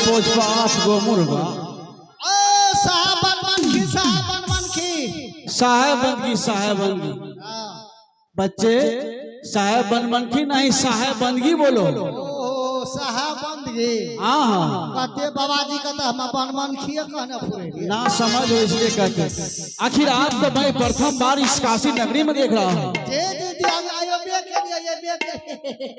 पोछ पाँच गो मुर्गा। साहब बनमनखी, साहब बनमनखी, साहेब बनगी, साहेब बनगी। बच्चे साहेब बनमनखी नहीं, साहेब बनगी बोलो। ओ साहब बंदगी। हाँ हाँ, कहते बाबा जी कहते हम बनमनखी कहने पूरे ना समझ हो इसलिए कहते। आखिर आज तो मैं प्रथम बार इस काशी नगरी में देख रहा हूँ।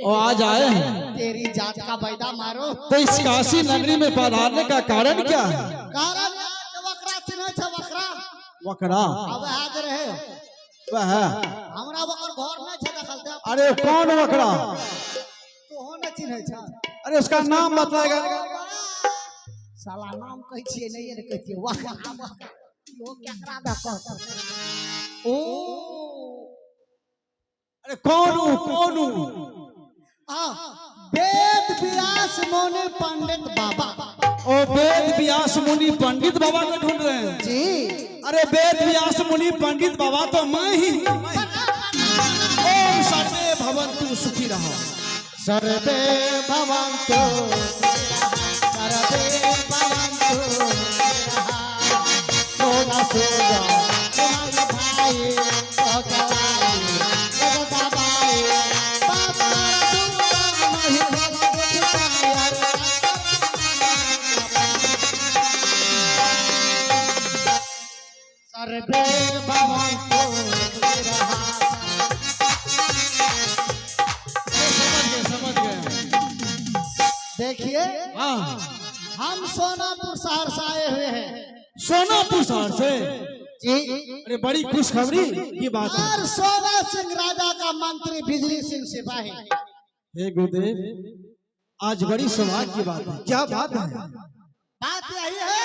और आज आए हैं। तेरी जात का बैदा मारो। तो इस काशी नगरी में पधारने का कारण क्या है? कारण वकरा चिन्ह छ वकरा। वकरा अब आज रहे वह हमरा वकर घर में छ देखलते। अरे कौन वकरा? तो हो न चिन्ह छ। अरे उसका नाम बताएगा। साला नाम कह छिए नहीं रे, कह छिए वकरा वो केकरा द कह। ओ अरे कौन वेद व्यास मुनि पंडित बाबा। ओ वेद व्यास मुनि पंडित बाबा को ढूंढ रहे हैं जी। अरे वेद व्यास मुनि पंडित बाबा तो मैं ही हूँ। ओम सर्वे भवन्तु सुखी रहो। सर्वे भवन्तु, सर्वे भवन्तु। सोना सोना तुम्हारे भाई भगवान जगदम्बाई बाबा तुम नहीं भगवान। सर्वे भवन्तु। समझ गए। देखिए हाँ, हम सोनापुर शहर से आए हुए हैं। सोनापुर शहर से? जी। अरे बड़ी खुशखबरी की बात है। और सोना सिंह राजा का मंत्री बिजली सिंह सिपाही। हे गुरुदेव, आज बड़ी सौभाग्य की बात है। क्या बात है? बात यही है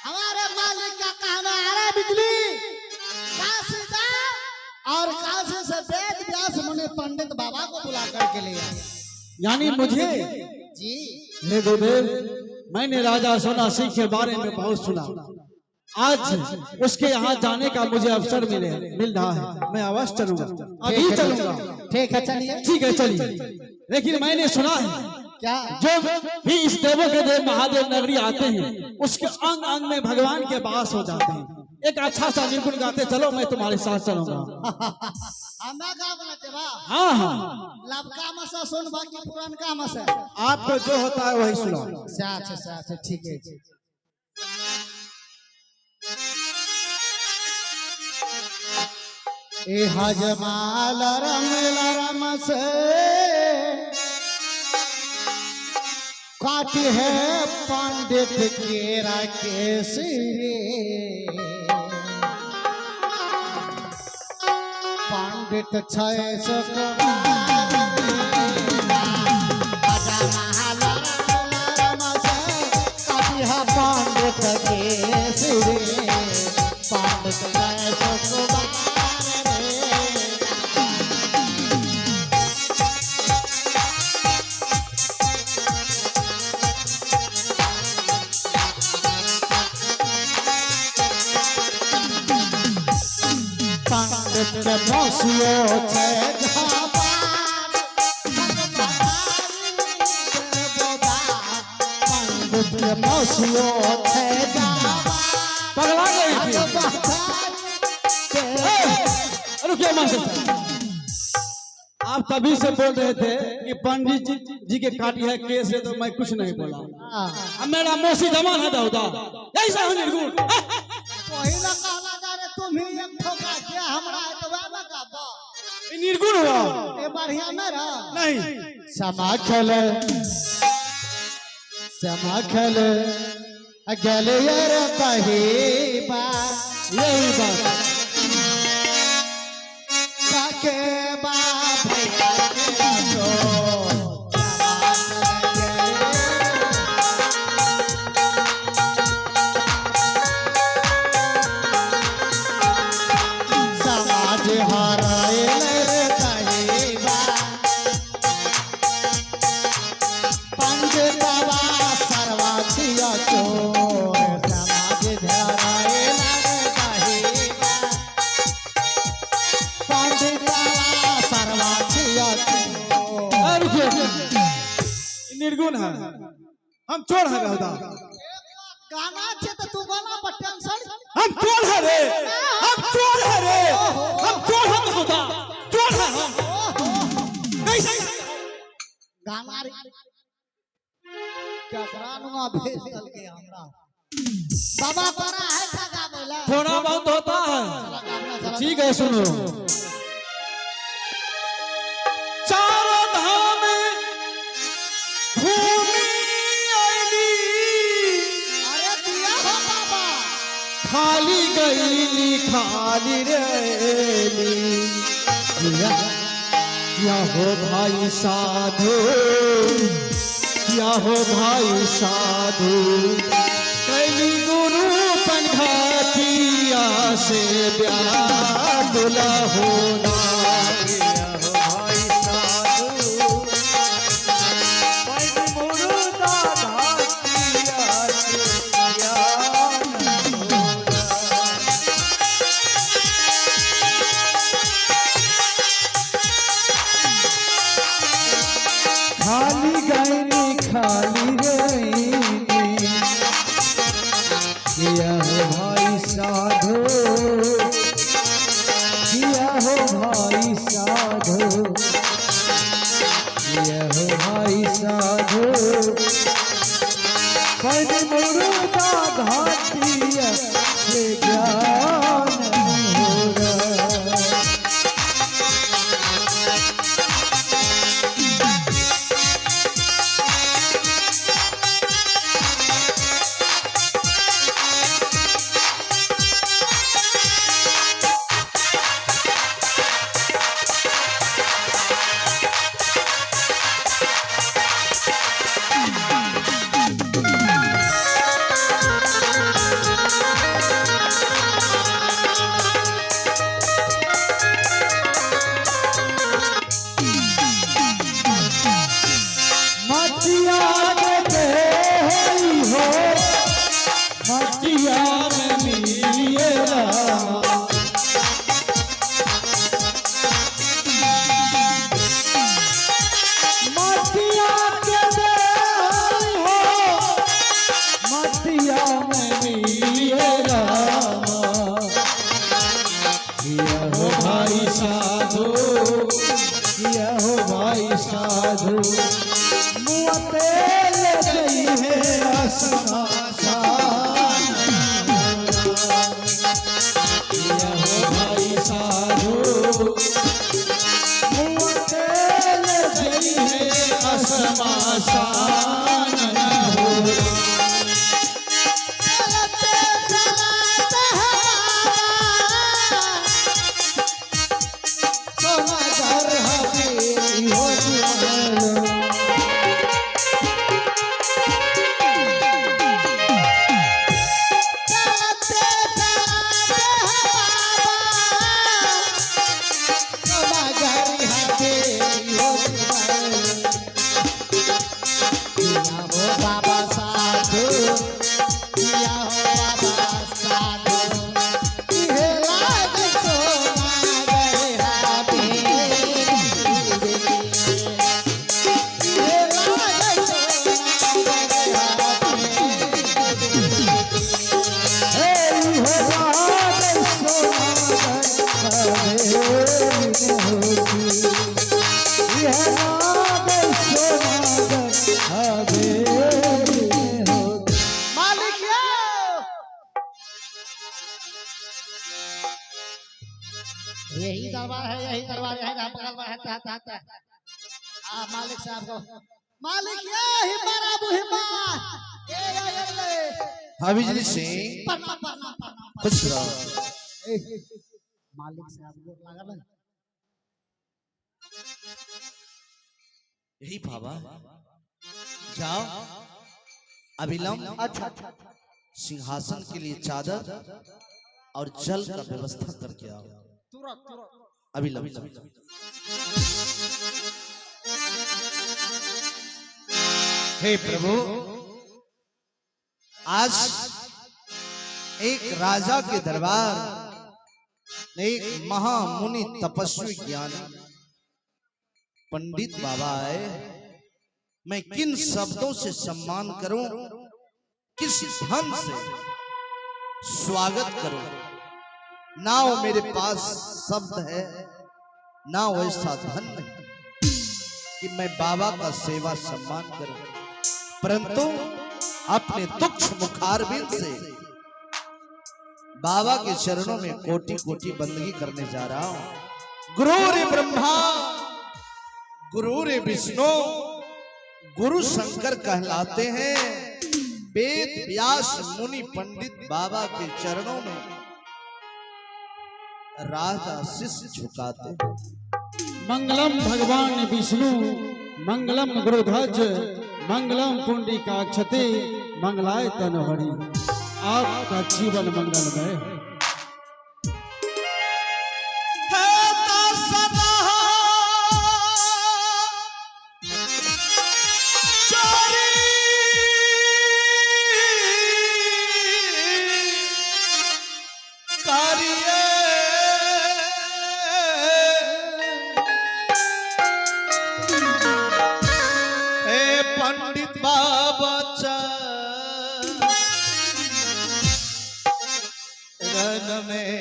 हमारे मालिक का कहना आ रहा है बिजली काशी जा और काशी से वेद व्यास मुनि पंडित बाबा को बुला करके ले आए। यानी मुझे? जी। हे गुरुदेव, मैंने राजा सोना सिंह के बारे में बहुत सुना। आज उसके यहाँ जाने का मुझे अवसर मिल रहा है। मैं अवश्य चलूंगा, अभी चलूंगा। ठीक है चलिए। ठीक है चलिए। लेकिन मैंने सुना है क्या? जो भी इस देवों के देव महादेव नगरी आते हैं उसके अंग अंग में भगवान के वास हो जाते हैं। एक अच्छा सा निर्गुण गाते चलो, मैं तुम्हारे साथ चलूंगा। हमें गाँव बोलते बा। हाँ हाँ, लबका मसा सुन बाकी पुरानका मसा। आपको जो होता है वही सुनाओ। साथ ठीक है। ए हजमाल रम से काटी है पंडित केरा के सिरे। पंडित छय सक काटी है पंडित के सिरे। पंडित छय सक पंडित बसियो छे घापान पंडित बसियो छे घापान। पगला गई थी। अरे क्या मास्टर, आप तभी से बोल रहे थे कि पंडित जी के काटी है केस है, तो मैं कुछ नहीं बोला। अब मेरा मौसी जमान है दाऊदा, ऐसा हो निर्गुण। पहिला कहला जा रे तुम ही एक ठोका के हमरा एतवा लगा बा। ये निर्गुण हुआ। ए बढ़िया न रहा नहीं। समा खेल गले यार बहीबा। यही बात सके बा भैया के तो समाज हराए रे बहीबा। पंडित बाबा सर्वाधिया चोर समाज हराए रे बहीबा। हम चोर है बेहुदा। गाना छे तो तू गाना पर टेंशन। हम चोर है रे, हम चोर है रे, हम चोर है बेहुदा, चोर है हम। कैसे गाना रे क्या करानुआ भेज दल के हमरा बाबा परा है का गावेला थोड़ा बहुत होता है। ठीक है सुनो। चारों धाम घूमी आईली, अरे दिया हो बाबा खाली गईली खाली रेली। क्या हो भाई साधु, क्या हो भाई साधु, कैली गुरु पनघाटिया से व्याकुला होना। क्या हो भाई साधु, कैली गुरु पनघाटिया से व्याकुला होना। खाली गईनी खाली गईनी, किया हो भाई साधु, किया हो भाई साधु, किया हो भाई साधु, पर मुर्दा घाटिया से ज्ञान होगा। मटिया में मिलिएगा, मटिया के दे हो, मटिया में मिलिएगा। किया हो भाई साधु, किया हो भाई साधु, मुँह तेल गई है आसमां। यही दरबार है, यही दरबार है, बगल में है। मालिक साहब को मालिक यही बड़ा बुहिमा हविजली सिंह खुश रहो। मालिक साहब को लागल है यही बाबा जाओ अविलंब अच्छा सिंहासन के लिए चादर और जल का व्यवस्था करके आओ तुरंत अविलंब। हे प्रभु, आज एक राजा के दरबार में एक महामुनि तपस्वी ज्ञानी पंडित बाबा आए मैं किन शब्दों से सम्मान करूं, किस ढंग से स्वागत करूं। ना वो मेरे पास शब्द है, ना वैसा धन नहीं कि मैं बाबा का सेवा सम्मान करूं, परंतु अपने तुच्छ मुखारबिंद से बाबा के चरणों में कोटि कोटि बंदगी करने जा रहा हूं। गुरु रे ब्रह्मा, गुरु रे विष्णु, गुरु शंकर कहलाते हैं। वेद व्यास मुनि पंडित बाबा के चरणों में राजा शीश झुकाते। मंगलम भगवान विष्णु, मंगलम गुरुध्वज, मंगलम पुंडरीकाक्षते, मंगलाय तनहरि। आपका जीवन मंगलमय है। पंडित बाबा चरण में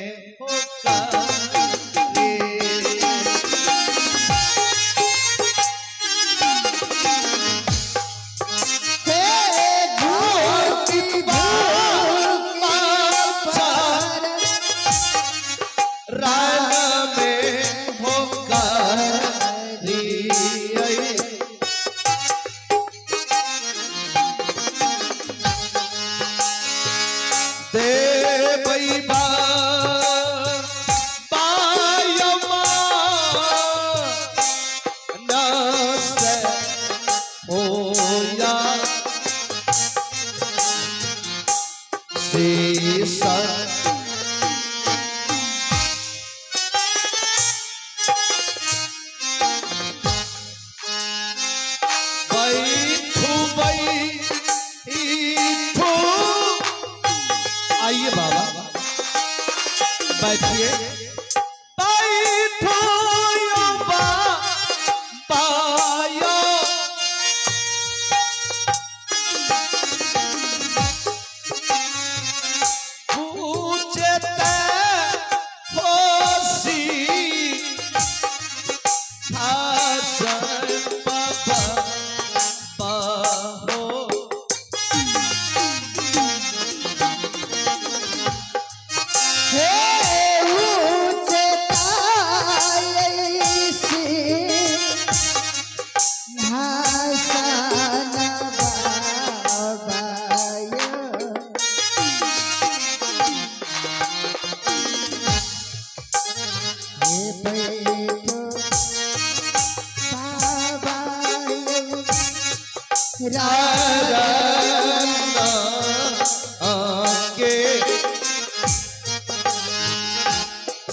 आइए बाबा बैठिए।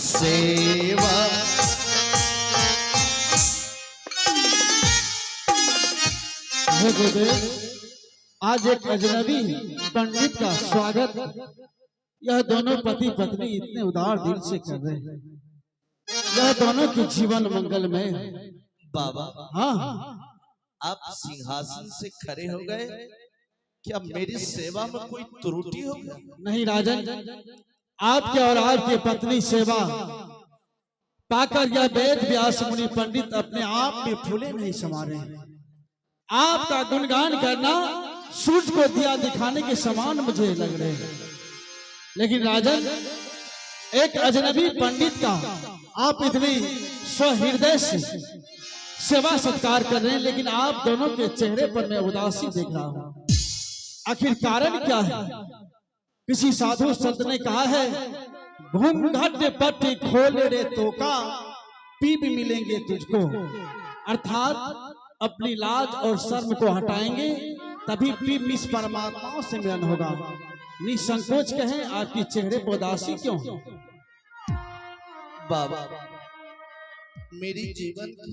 सेवा आज एक अजनबी पंडित का स्वागत यह दोनों पति पत्नी इतने उदार दिल से कर रहे हैं। यह दोनों के जीवन मंगलमय है। बाबा हाँ, आप सिंहासन से खड़े हो गए, क्या मेरी सेवा में कोई त्रुटि हो गया? नहीं राजन, आपके और आपकी पत्नी सेवा पाकर यह वेद व्यास मुनि पंडित अपने आप में फूले नहीं समा रहे हैं। आपका गुणगान करना सूर्य को दिया दिखाने के समान मुझे लग रहे हैं। लेकिन राजन, एक अजनबी पंडित का आप इतनी सहृदय से सेवा सत्कार कर रहे हैं, लेकिन आप दोनों के चेहरे पर मैं उदासी देख रहा हूँ। आखिर कारण क्या है? किसी साधु संत ने कहा है, घूंघट पट्टी खोल रे तोका, पीप मिलेंगे तुझको। अर्थात अपनी लाज और शर्म को हटाएंगे तभी पीप मिस परमात्माओं से मिलन होगा। निसंकोच कहें, आपकी चेहरे पर उदासी क्यों? बाबा, मेरी जीवन की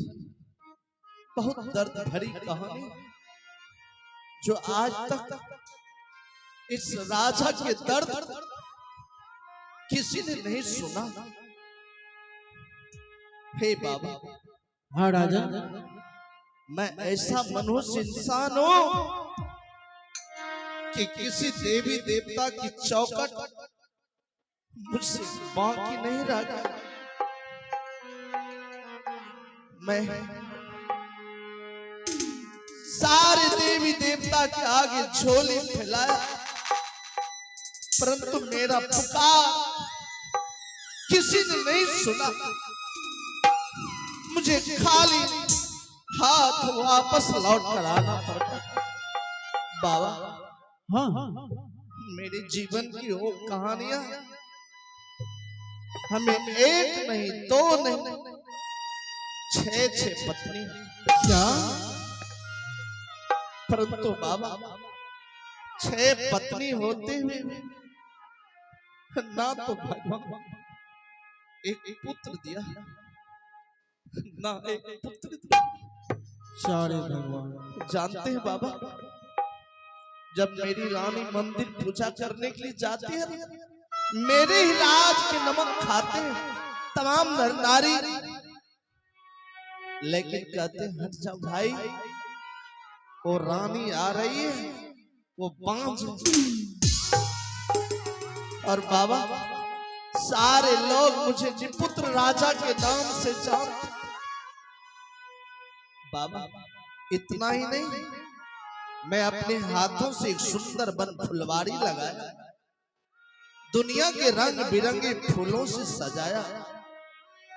बहुत दर्द भरी कहानी जो आज तक इस राजा के दर्द किसी ने नहीं सुना। हे बाबा, हाँ राजा, मैं ऐसा मनुष्य इंसान हूं कि किसी देवी देवता की चौखट मुझसे बाकी नहीं रह गया। मैं सारे देवी देवता के आगे झोली फैलाया, परंतु मेरा पुकार किसी ने नहीं सुना। मुझे खाली हाथ वापस लौट कर आना पड़ता। बाबा, हाँ, मेरे जीवन की वो कहानियां हमें एक नहीं, दो नहीं, 6 पत्नी, क्या? परंतु बाबा 6 पत्नी होते हुए ना तो भगवान एक पुत्र दिया, ना एक पुत्र दिया। सारे भगवान। जानते हैं बाबा, जब मेरी रानी मंदिर पूजा करने के लिए जाती है, मेरे ही राज के नमक खाते हैं तमाम नर नारी, लेकिन कहते हैं हट जा भाई, वो रानी आ रही है, वो बांझ है। और बाबा सारे लोग मुझे निपुत्र राजा के नाम से जानते। बाबा इतना ही नहीं, मैं अपने हाथों से एक सुंदर बन फुलवारी लगाया, दुनिया के रंग बिरंगे फूलों से सजाया,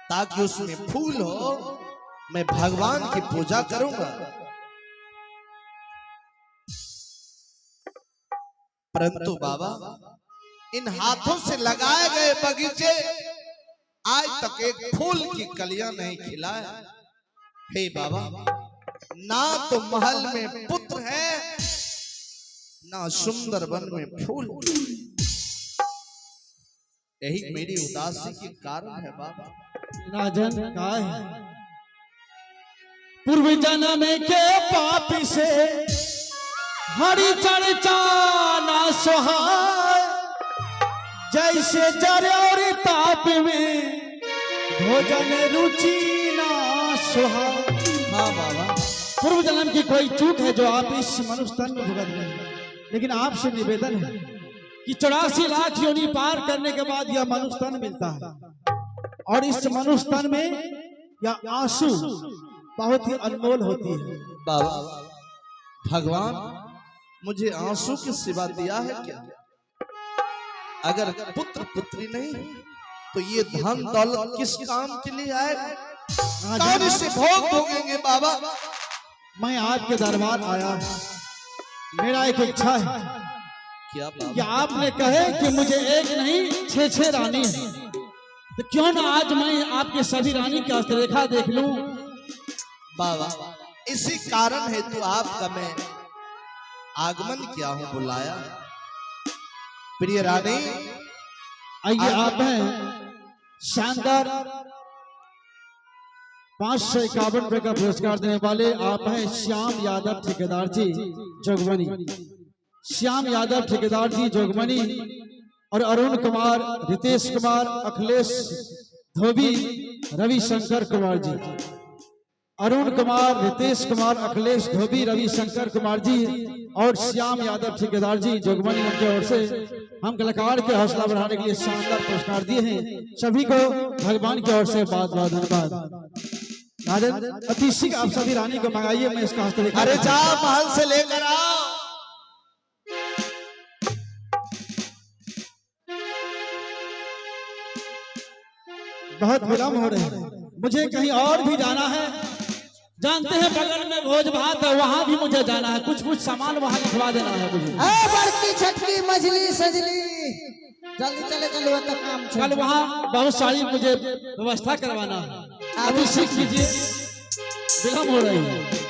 ताकि उसमें फूल हो, मैं भगवान की पूजा करूंगा। परंतु बाबा इन हाथों से लगाए गए बगीचे आज तक एक फूल की कलियां नहीं खिलाया। हे बाबा, ना तो महल में पुत्र है, ना सुंदर वन में फूल। यही मेरी उदासी के कारण है बाबा। राजन का है पूर्व जन्म के पापी से हरि चर्चा ना सुहाय, जैसे जरौरी ताप में भोजन रुचि ना सुहाय। हाँ बाबा, पूर्व जन्म की कोई चूक है जो आप इस मनुष्य तन में भुगत रहे हैं, लेकिन आपसे निवेदन है कि 84 लाख योनि पार करने के बाद यह मनुष्य तन मिलता है, और इस मनुष्य तन में यह आंसू बहुत ही अनमोल होती है। बाबा भगवान मुझे आंसू के सिवा दिया है क्या? अगर पुत्र पुत्री नहीं तो ये धन दौलत किस काम के लिए आएगा? कौन इसे भोग भोगेंगे बाबा? मैं आपके दरबार आया, मेरा एक इच्छा है क्या बाबा? कि आपने कहे कि मुझे एक नहीं 6 रानी है, तो क्यों ना आज मैं आपके सभी रानी का हस्तरेखा देख लूं। बाबा इसी कारण है तो आपका मैं आगमन किया हूं, बुलाया। प्रिय रानी, आइए, आप हैं शानदार 551 रुपए का पुरस्कार देने वाले, आप हैं श्याम यादव ठेकेदार जी जोगमनी। श्याम यादव ठेकेदार जी जोगमनी और अरुण कुमार, रितेश कुमार, अखिलेश धोबी, रविशंकर कुमार जी। अरुण कुमार, रितेश कुमार, अखिलेश धोबी, रविशंकर कुमार जी और श्याम यादव ठेकेदार जी जोगमनी की ओर से हम कलाकार के हौसला बढ़ाने के लिए शानदार पुरस्कार दिए हैं। सभी को भगवान की ओर से बहुत बहुत धन्यवाद। राजन अतिशी आप सभी रानी को मंगाइए, मैं इसका हस्तरेखा। अरे जा महल से लेकर आओ। बहुत विलम्ब हो रहे हैं, मुझे कहीं और भी जाना है। जानते हैं बगल में भोज भात है, वहां भी मुझे जाना है, कुछ सामान वहां लिखवा देना है मुझे। बड़की छटकी मछली सजली, जल्दी चले चलो तो काम कल वहां बहुत सारी मुझे व्यवस्था करवाना है, अभी सीख लीजिए, विलम्ब हो रही है।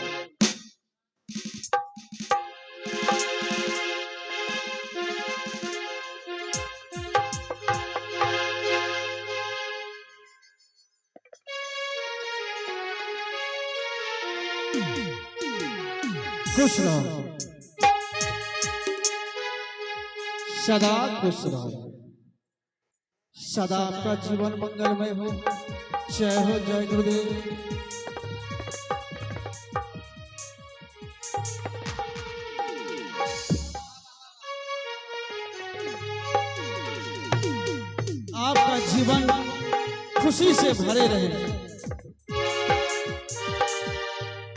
खुश रहो, सदा खुश रहो, सदा आपका जीवन मंगलमय हो। जय हो, जय गुरुदेव। जीवन खुशी से भरे रहे।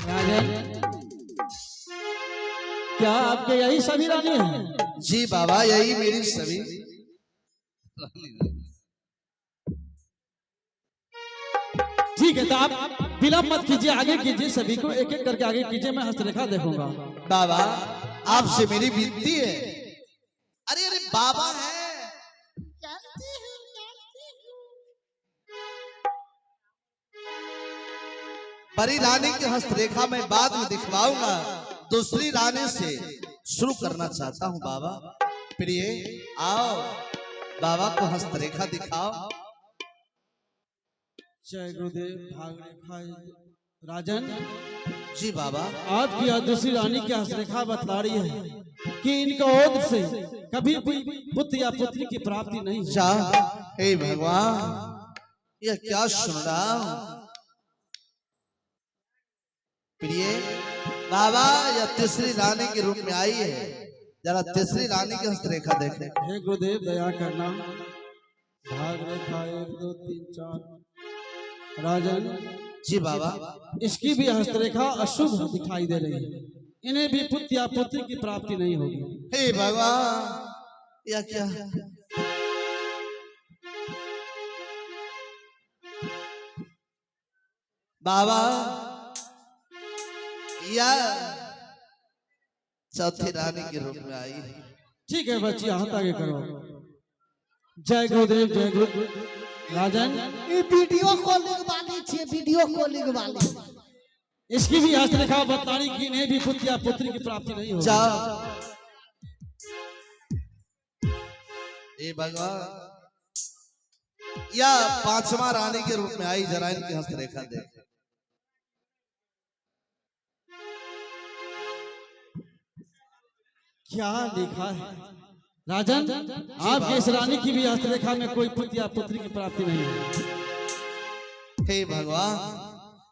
राजन, क्या आपके यही सभी रानी हैं? जी बाबा, यही मेरी सभी ठीक है, तो आप विलंब मत कीजिए, आगे कीजिए, सभी को एक एक करके आगे कीजिए, मैं हस्तरेखा देखूंगा। बाबा, आपसे मेरी विनती है। अरे अरे बाबा है, बड़ी रानी की हस्तरेखा मैं बाद में दिखवाऊंगा, दूसरी रानी से शुरू करना चाहता हूं बाबा। प्रिय, आओ बाबा को हस्तरेखा दिखाओ। जय गुरुदेव। भाग रेखा। राजन जी बाबा, आपकी यह दूसरी रानी की हस्तरेखा बतला रही है कि इनका ओद से कभी भी पुत्र या पुत्री की प्राप्ति नहीं होगी। जा हे भगवान, यह क्या सुन रहा हूं। प्रिय बाबा, यह तीसरी रानी के रूप में आई है, जरा तीसरी रानी की हस्तरेखा देखें। हे गुरुदेव, दया करना। भाग रेखा 1 2 3 4। राजन जी बाबा, इसकी भी हस्तरेखा अशुभ दिखाई दे रही है, इन्हें भी पुत्र या पुत्री की प्राप्ति नहीं होगी। हे भगवान, यह क्या। बाबा, यह चौथी रानी के रूप में आई है। ठीक है बच्ची, हाथ आगे करो। जय गुरुदेव, जय गुरु। राजन, ये वीडियो कॉलिंग वाली छे, वीडियो कॉलिंग वाली। इसकी भी हस्तरेखा बता रही कि इन्हें भी पुत्र या पुत्री की प्राप्ति नहीं होगी। जाओ। हे भगवान, यह पांचवा रानी के रूप में आई, जरा इनकी हस्तरेखा देख। क्या लिखा है? राजन, आपके इस रानी की भी हस्तरेखा में कोई पुत्र या पुत्री की प्राप्ति नहीं है। हे भगवान,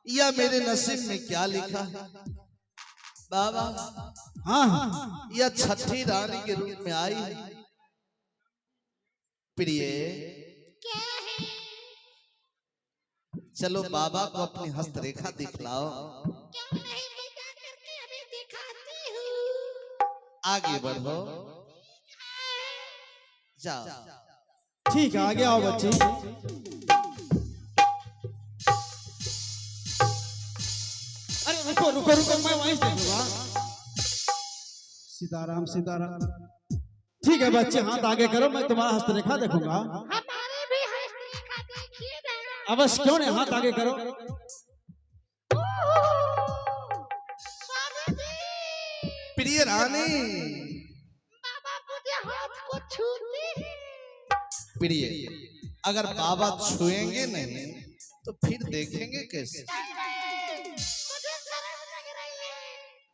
यह मेरे नसीब में क्या लिखा है। बाबा, हाँ, यह छठी रानी के रूप में आई है। प्रिय, चलो बाबा को अपनी हस्तरेखा दिखलाओ। आगे बढ़ो, जाओ। ठीक है, आगे आओ बच्ची। अरे रुको रुको रुको, मैं वहीं से देखूंगा। सीताराम सीताराम। ठीक है बच्चे, हाथ आगे करो, मैं तुम्हारा हस्तरेखा देखूंगा। हमारे भी हस्तरेखा देखिए ना। अवश्य, क्यों नहीं, हाथ आगे करो। स्वामी जी, प्रिय रानी, बाबा मुझे हाथ को छूते हैं। प्रिय, अगर बाबा छुएंगे नहीं तो फिर देखेंगे कैसे। मुझे शर्म लग रही है।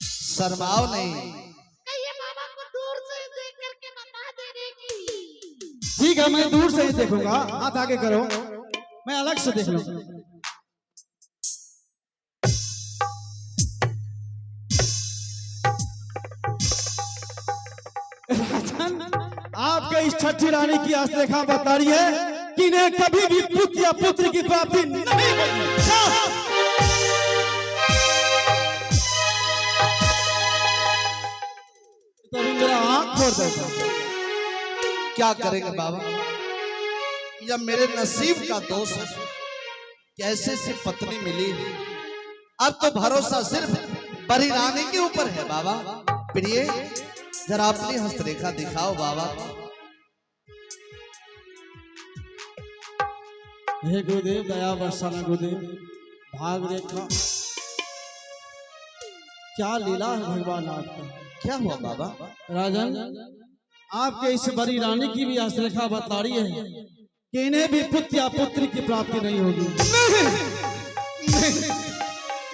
शर्माओ नहीं। कहिए बाबा को दूर से देख करके बता देने की। ठीक है, मैं दूर से ही देखूंगा, हाथ आगे करो, मैं अलग से देख लूंगा। आपके इस छठी रानी की हस्तरेखा बता रही है कि इन्हें कभी भी पुत्र या पुत्री की प्राप्ति नहीं होगी। तो अभी मेरा आंख फोड़ देता। क्या करेंगे बाबा, यह मेरे नसीब का दोष है। कैसे से पत्नी मिली, अब तो भरोसा सिर्फ बड़ी रानी के ऊपर है। बाबा प्रिय, जरा अपनी हस्तरेखा दिखाओ बाबा। हे गुरुदेव, दया बरसाना गुरुदेव। भाग रेखा, क्या लीला है भगवान आपका। क्या हुआ बाबा? राजन, आपके इस बड़ी रानी की भी हस्तरेखा बता रही है कि इन्हें भी पुत्र या पुत्री की प्राप्ति नहीं होगी।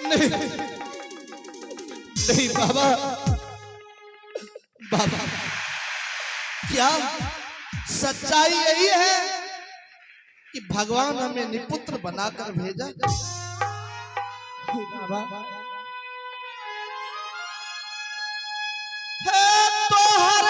नहीं नहीं बाबा, बाबा क्या सच्चाई यही है कि भगवान हमें निपुत्र बनाकर भेजा? बाबा, है तो हर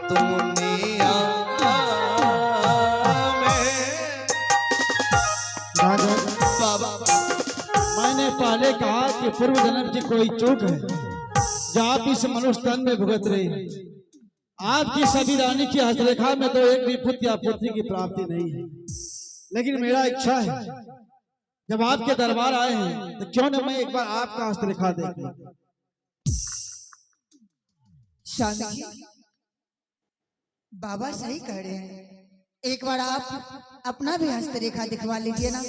दुनिया में। राजन, बाबा मैंने पहले कहा कि पूर्व जन्म की कोई चूक है जो आप इस मनुष्य तन में भुगत रहे हैं। आपकी सभी रानी की हस्तरेखा में तो एक भी पुत्र या पुत्री की प्राप्ति नहीं है, लेकिन मेरा इच्छा है जब आपके दरबार आए हैं तो क्यों न मैं एक बार आपका हस्तरेखा देख लूं। स्वामी जी, बाबा सही कह रहे हैं, एक बार आप अपना भी हस्तरेखा दिखवा लीजिए ना।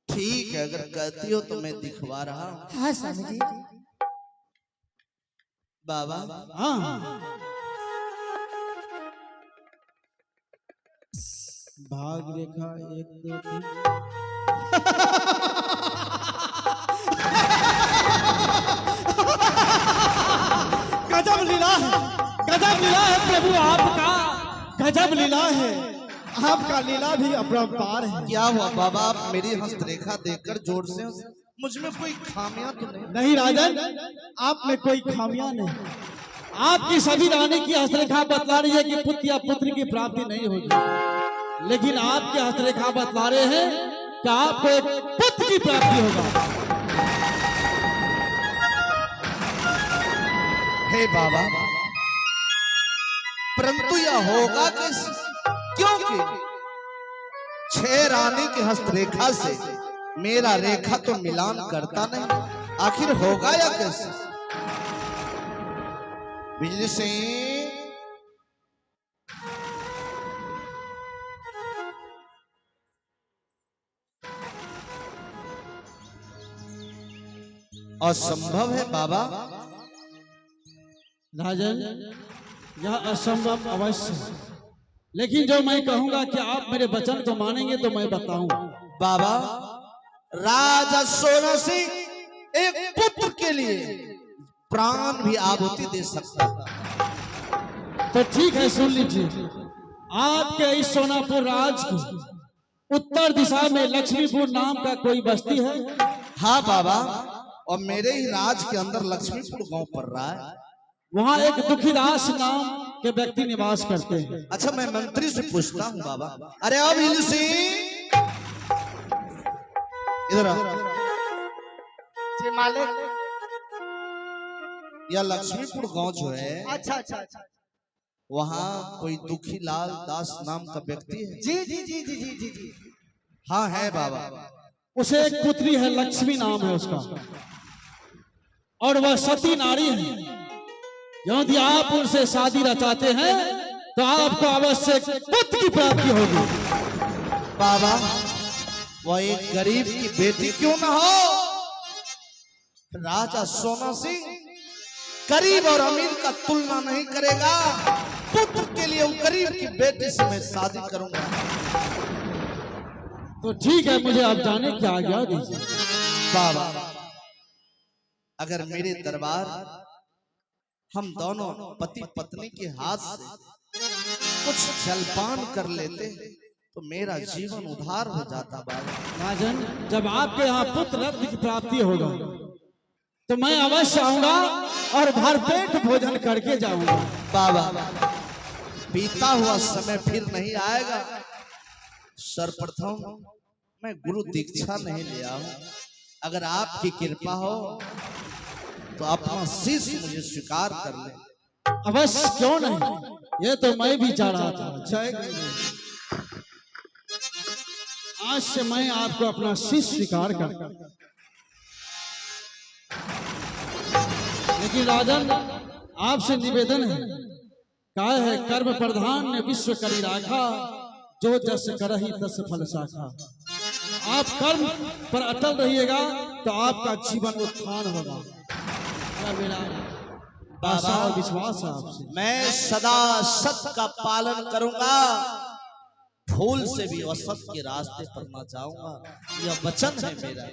ठीक है, अगर कहती हो तो मैं दिखवा रहा हूँ। हाँ स्वामी जी। बाबा हाँ, भाग रेखा 1 2 3। गजब लीला है, गजब लीला है प्रभु आपका, गजब लीला है आपका, लीला भी अपरंपार है। क्या हुआ बाबा, आप मेरी हस्तरेखा देखकर जोर से मुझ में कोई खामियां तो नहीं? नहीं राजन, आप में कोई खामियां नहीं। आपकी सभी रानी की हस्तरेखा बतला रही है कि पुत्र या पुत्री की प्राप्ति नहीं होगी, लेकिन आपकी हस्तरेखा बतला रहे हैं कि आपको एक पुत्र की प्राप्ति होगा। हे बाबा, परंतु यह होगा कैसे? क्योंकि 6 रानी की हस्तरेखा से मेरा रेखा तो मिलान करता नहीं, आखिर होगा या कैसे? बिजली सिंह, असंभव है बाबा। राजन, यह असंभव अवश्य है, लेकिन जो मैं कहूंगा कि आप मेरे वचन को मानेंगे तो मैं बताऊंगा। बाबा, राजा सोना सिंह एक पुत्र के लिए प्राण भी आहुति दे सकता था। तो ठीक है, सुन लीजिए। आपके इस सोनापुर राज की उत्तर दिशा में लक्ष्मीपुर नाम का कोई बस्ती है? हाँ बाबा, और मेरे ही राज के अंदर लक्ष्मीपुर गांव पड़ रहा है। वहाँ एक दुखीदास नाम के व्यक्ति निवास करते हैं। अच्छा, मैं मंत्री से पूछता हूँ बाबा। अरे अब सिंह, इधर आ। जी मालिक। यह लक्ष्मीपुर गांव जो है, अच्छा अच्छा अच्छा। वहाँ कोई दुखी लाल दास नाम का व्यक्ति है? जी जी जी जी जी जी जी। हाँ है बाबा। उसे एक पुत्री है, लक्ष्मी नाम है उसका, और वह सती नारी है। यदि आप उनसे शादी रचाते हैं तो आपको अवश्य पुत्र की प्राप्ति होगी। बाबा, वह एक गरीब की बेटी क्यों ना हो? राजा सोना सिंह गरीब और अमीर का तुलना नहीं करेगा। पुत्र के लिए उस गरीब की बेटी से मैं शादी करूंगा। तो ठीक है, मुझे आप जाने की आज्ञा दीजिए। बाबा, अगर मेरे दरबार हम दोनों पति पत्नी के हाथ से कुछ जलपान कर लेते तो मेरा जीवन उद्धार हो जाता। बाबा राजन, जब आपके यहाँ पुत्र रत्न की प्राप्ति होगा तो मैं अवश्य आऊंगा और भरपेट भोजन करके जाऊंगा। बाबा, बीता हुआ समय फिर नहीं आएगा। सर्वप्रथम मैं गुरु दीक्षा नहीं लिया हूं। अगर आपकी कृपा हो तो अपना शीश मुझे स्वीकार कर ले। अवश्य, क्यों नहीं, ये तो मैं भी चाह रहा था। जय गुरुदेव। आज से मैं आपको अपना शीश स्वीकार करता हूं। लेकिन राजन, आपसे निवेदन है, काय है कर्म प्रधान ने विश्व करी राखा, जो जस करहि तस फल साखा। आप कर्म पर अटल रहिएगा तो आपका जीवन उत्थान होगा। मेरा आशा और विश्वास है आपसे। मैं सदा सत्य का पालन करूंगा, भूल से भी असत के रास्ते पर न जाऊंगा। यह वचन है मेरा।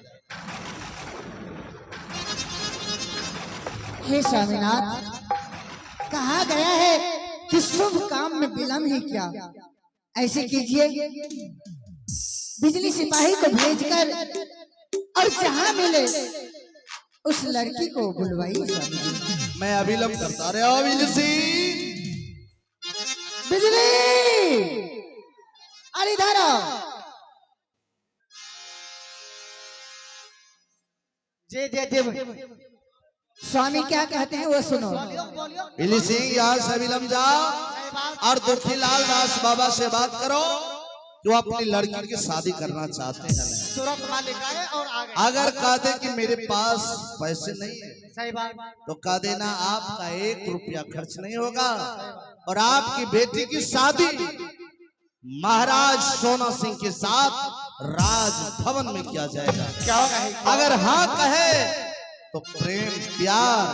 हे स्वामीनाथ, कहा गया है कि शुभ काम में विलंब ही क्या। ऐसे कीजिए, बिजली सिपाही को भेजकर और जहां मिले उस लड़की को बुलवाइए स्वामी जी। मैं अविलंब करता रहे। बिजली, अरे इधर आओ। जे स्वामी क्या कहते हैं वो सुनो। बिजली सिंह यहाँ से विलम जाओ और दुखीलाल दास बाबा से बात करो कि वो अपनी लड़की की शादी करना चाहते हैं। तुरंत मालिक आए और आ गए। अगर कह दे कि मेरे पास पैसे नहीं है सही बात। तो कह देना आपका 1 रुपया खर्च नहीं होगा और आपकी बेटी की शादी महाराज सोना सिंह के साथ राजभवन में किया जाएगा। क्या होगा? अगर हाँ कहे तो प्रेम प्यार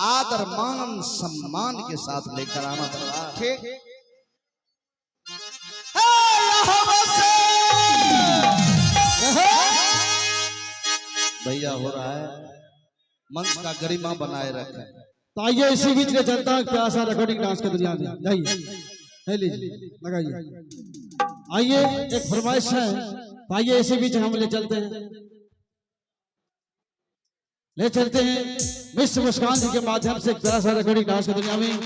आदर मान सम्मान के साथ लेकर आना दरबार। ठीक। भैया हो रहा है, मंच का गरिमा बनाए रखें। तो आइए इसी बीच में जनता का प्यासा रिकॉर्डिंग डांस की दुनिया में जाइए, है लीजिए, लगाइए। आइए एक फरमाइश है, तो आइए इसी बीच हम ले चलते हैं मिस्टर मुस्कान जी के माध्यम से एक प्यासा रिकॉर्डिंग डांस की दुनिया में।